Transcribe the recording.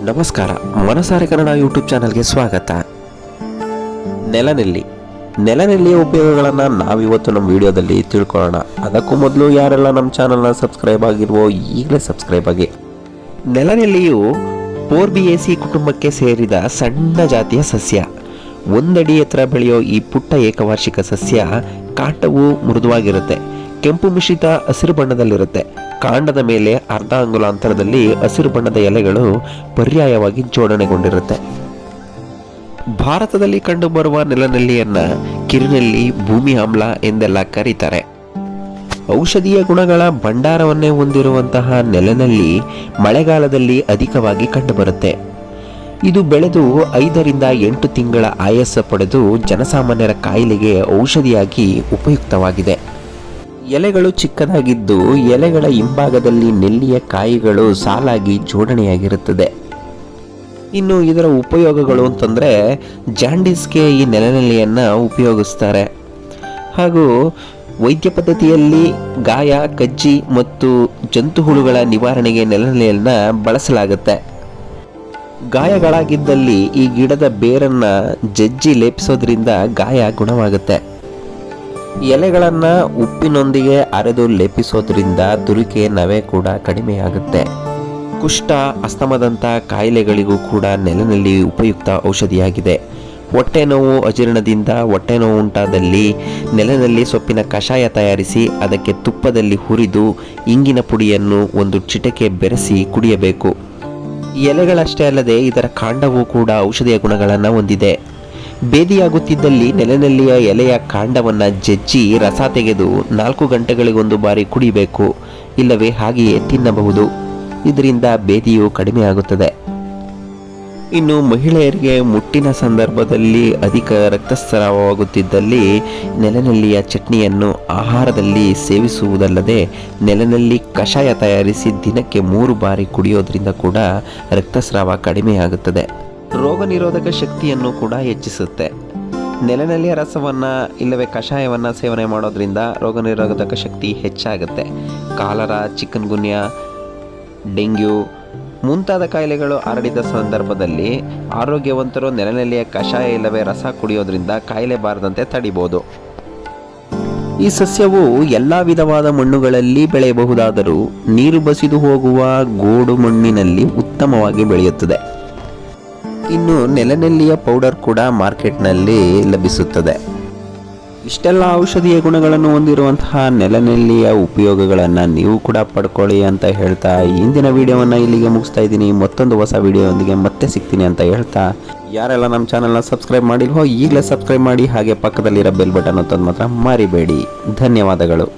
ನಮಸ್ಕಾರ, ಮನಸಾರೆ ಕನ್ನಡ ಯೂಟ್ಯೂಬ್ ಚಾನಲ್ಗೆ ಸ್ವಾಗತ. ನೆಲನೆಲ್ಲಿಯ ಉಪಯೋಗಗಳನ್ನು ನಾವಿವತ್ತು ನಮ್ಮ ವಿಡಿಯೋದಲ್ಲಿ ತಿಳ್ಕೊಳ್ಳೋಣ. ಅದಕ್ಕೂ ಮೊದಲು ಯಾರೆಲ್ಲ ನಮ್ಮ ಚಾನಲ್ನ ಸಬ್ಸ್ಕ್ರೈಬ್ ಆಗಿರುವೋ ಈಗಲೇ ಸಬ್ಸ್ಕ್ರೈಬ್ ಆಗಿ. ನೆಲನೆಲ್ಲಿಯು ಪೋರ್ಬಿಯೇಸಿ ಕುಟುಂಬಕ್ಕೆ ಸೇರಿದ ಸಣ್ಣ ಜಾತಿಯ ಸಸ್ಯ. 1 ಅಡಿ ಎತ್ತರ ಬೆಳೆಯೋ ಈ ಪುಟ್ಟ ಏಕವಾರ್ಷಿಕ ಸಸ್ಯ ಕಾಂಡವು ಮೃದುವಾಗಿರುತ್ತೆ, ಕೆಂಪು ಮಿಶ್ರಿತ ಹಸಿರು ಬಣ್ಣದಲ್ಲಿರುತ್ತೆ. ಕಾಂಡದ ಮೇಲೆ ಅರ್ಧ ಅಂಗುಲ ಅಂತರದಲ್ಲಿ ಹಸಿರು ಬಣ್ಣದ ಎಲೆಗಳು ಪರ್ಯಾಯವಾಗಿ ಜೋಡಣೆಗೊಂಡಿರುತ್ತೆ. ಭಾರತದಲ್ಲಿ ಕಂಡುಬರುವ ನೆಲನೆಲ್ಲಿಯನ್ನ ಕಿರಿನೆಲ್ಲಿ, ಭೂಮಿ ಆಮ್ಲ ಎಂದೆಲ್ಲ ಕರೀತಾರೆ. ಔಷಧೀಯ ಗುಣಗಳ ಭಂಡಾರವನ್ನೇ ಹೊಂದಿರುವಂತಹ ನೆಲನೆಲ್ಲಿ ಮಳೆಗಾಲದಲ್ಲಿ ಅಧಿಕವಾಗಿ ಕಂಡುಬರುತ್ತೆ. ಇದು ಬೆಳೆದು 5 ರಿಂದ 8 ತಿಂಗಳ ಆಯಸ್ಸು ಪಡೆದು ಜನಸಾಮಾನ್ಯರ ಕಾಯಿಲೆಗೆ ಔಷಧಿಯಾಗಿ ಉಪಯುಕ್ತವಾಗಿದೆ. ಎಲೆಗಳು ಚಿಕ್ಕದಾಗಿದ್ದು ಎಲೆಗಳ ಹಿಂಭಾಗದಲ್ಲಿ ನೆಲ್ಲಿಯ ಕಾಯಿಗಳು ಸಾಲಾಗಿ ಜೋಡಣೆಯಾಗಿರುತ್ತದೆ. ಇನ್ನು ಇದರ ಉಪಯೋಗಗಳು ಅಂತಂದರೆ, ಜಾಂಡೀಸ್ಗೆ ಈ ನೆಲನೆಲ್ಲಿಯನ್ನು ಉಪಯೋಗಿಸ್ತಾರೆ. ಹಾಗೂ ವೈದ್ಯ ಪದ್ಧತಿಯಲ್ಲಿ ಗಾಯ, ಕಜ್ಜಿ ಮತ್ತು ಜಂತುಹುಳುಗಳ ನಿವಾರಣೆಗೆ ನೆಲನೆಲ್ಲಿಯನ್ನು ಬಳಸಲಾಗುತ್ತೆ. ಗಾಯಗಳಾಗಿದ್ದಲ್ಲಿ ಈ ಗಿಡದ ಬೇರನ್ನು ಜಜ್ಜಿ ಲೇಪಿಸೋದ್ರಿಂದ ಗಾಯ ಗುಣವಾಗುತ್ತೆ. ಎಲೆಗಳನ್ನು ಉಪ್ಪಿನೊಂದಿಗೆ ಅರೆದು ಲೇಪಿಸೋದ್ರಿಂದ ತುರಿಕೆ, ನವೆ ಕೂಡ ಕಡಿಮೆಯಾಗುತ್ತೆ. ಕುಷ್ಠ, ಅಸ್ತಮದಂಥ ಕಾಯಿಲೆಗಳಿಗೂ ಕೂಡ ನೆಲನೆಲ್ಲಿ ಉಪಯುಕ್ತ ಔಷಧಿಯಾಗಿದೆ. ಹೊಟ್ಟೆ ನೋವು, ಅಜೀರ್ಣದಿಂದ ಹೊಟ್ಟೆ ನೋವು ಉಂಟಾದಲ್ಲಿ ನೆಲನೆಲ್ಲಿ ಸೊಪ್ಪಿನ ಕಷಾಯ ತಯಾರಿಸಿ ಅದಕ್ಕೆ ತುಪ್ಪದಲ್ಲಿ ಹುರಿದು ಇಂಗಿನ ಪುಡಿಯನ್ನು 1 ಚಿಟಿಕೆ ಬೆರೆಸಿ ಕುಡಿಯಬೇಕು. ಎಲೆಗಳಷ್ಟೇ ಅಲ್ಲದೆ ಇದರ ಕಾಂಡವೂ ಕೂಡ ಔಷಧಿಯ ಗುಣಗಳನ್ನು ಹೊಂದಿದೆ. ಬೇದಿಯಾಗುತ್ತಿದ್ದಲ್ಲಿ ನೆಲನೆಲ್ಲಿಯ ಎಲೆಯ ಕಾಂಡವನ್ನು ಜಜ್ಜಿ ರಸ ತೆಗೆದು 4 ಗಂಟೆಗಳಿಗೊಂದು ಬಾರಿ ಕುಡಿಬೇಕು, ಇಲ್ಲವೇ ಹಾಗೆಯೇ ತಿನ್ನಬಹುದು. ಇದರಿಂದ ಬೇದಿಯು ಕಡಿಮೆಯಾಗುತ್ತದೆ. ಇನ್ನು ಮಹಿಳೆಯರಿಗೆ ಮುಟ್ಟಿನ ಸಂದರ್ಭದಲ್ಲಿ ಅಧಿಕ ರಕ್ತಸ್ರಾವವಾಗುತ್ತಿದ್ದಲ್ಲಿ ನೆಲನೆಲ್ಲಿಯ ಚಟ್ನಿಯನ್ನು ಆಹಾರದಲ್ಲಿ ಸೇವಿಸುವುದಲ್ಲದೆ ನೆಲನೆಲ್ಲಿ ಕಷಾಯ ತಯಾರಿಸಿ ದಿನಕ್ಕೆ 3 ಬಾರಿ ಕುಡಿಯೋದ್ರಿಂದ ಕೂಡ ರಕ್ತಸ್ರಾವ ಕಡಿಮೆಯಾಗುತ್ತದೆ. ರೋಗ ನಿರೋಧಕ ಶಕ್ತಿಯನ್ನು ಕೂಡ ಹೆಚ್ಚಿಸುತ್ತೆ. ನೆಲನೆಲ್ಲಿಯ ರಸವನ್ನು ಇಲ್ಲವೇ ಕಷಾಯವನ್ನು ಸೇವನೆ ಮಾಡೋದ್ರಿಂದ ರೋಗ ನಿರೋಧಕ ಶಕ್ತಿ ಹೆಚ್ಚಾಗುತ್ತೆ. ಕಾಲರಾ, ಚಿಕನ್ ಗುನ್ಯಾ, ಡೆಂಗ್ಯೂ ಮುಂತಾದ ಕಾಯಿಲೆಗಳು ಹರಡಿದ ಸಂದರ್ಭದಲ್ಲಿ ಆರೋಗ್ಯವಂತರು ನೆಲನೆಲ್ಲಿಯ ಕಷಾಯ ಇಲ್ಲವೇ ರಸ ಕುಡಿಯೋದ್ರಿಂದ ಕಾಯಿಲೆ ಬಾರದಂತೆ ತಡಿಬೋದು. ಈ ಸಸ್ಯವು ಎಲ್ಲ ವಿಧವಾದ ಮಣ್ಣುಗಳಲ್ಲಿ ಬೆಳೆಯಬಹುದಾದರೂ ನೀರು ಬಸಿದು ಹೋಗುವ ಗೋಡು ಮಣ್ಣಿನಲ್ಲಿ ಉತ್ತಮವಾಗಿ ಬೆಳೆಯುತ್ತದೆ. ಇನ್ನು ನೆಲನೆಲ್ಲಿಯ ಪೌಡರ್ ಕೂಡ ಮಾರ್ಕೆಟ್ನಲ್ಲಿ ಲಭಿಸುತ್ತದೆ. ಇಷ್ಟೆಲ್ಲ ಔಷಧೀಯ ಗುಣಗಳನ್ನು ಹೊಂದಿರುವಂತಹ ನೆಲನೆಲ್ಲಿಯ ಉಪಯೋಗಗಳನ್ನು ನೀವು ಕೂಡ ಪಡ್ಕೊಳ್ಳಿ ಅಂತ ಹೇಳ್ತಾ ಇಂದಿನ ವಿಡಿಯೋವನ್ನು ಇಲ್ಲಿಗೆ ಮುಗಿಸ್ತಾ ಇದ್ದೀನಿ. ಮತ್ತೊಂದು ಹೊಸ ವಿಡಿಯೋದೊಂದಿಗೆ ಮತ್ತೆ ಸಿಗ್ತೀನಿ ಅಂತ ಹೇಳ್ತಾ, ಯಾರೆಲ್ಲ ನಮ್ಮ ಚಾನಲ್ನ ಸಬ್ಸ್ಕ್ರೈಬ್ ಮಾಡಿಲ್ವೋ ಈಗಲೇ ಸಬ್ಸ್ಕ್ರೈಬ್ ಮಾಡಿ, ಹಾಗೆ ಪಕ್ಕದಲ್ಲಿರೋ ಬೆಲ್ ಬಟನ್ ಒತ್ತೋದು ಮಾತ್ರ ಮರಿಬೇಡಿ. ಧನ್ಯವಾದಗಳು.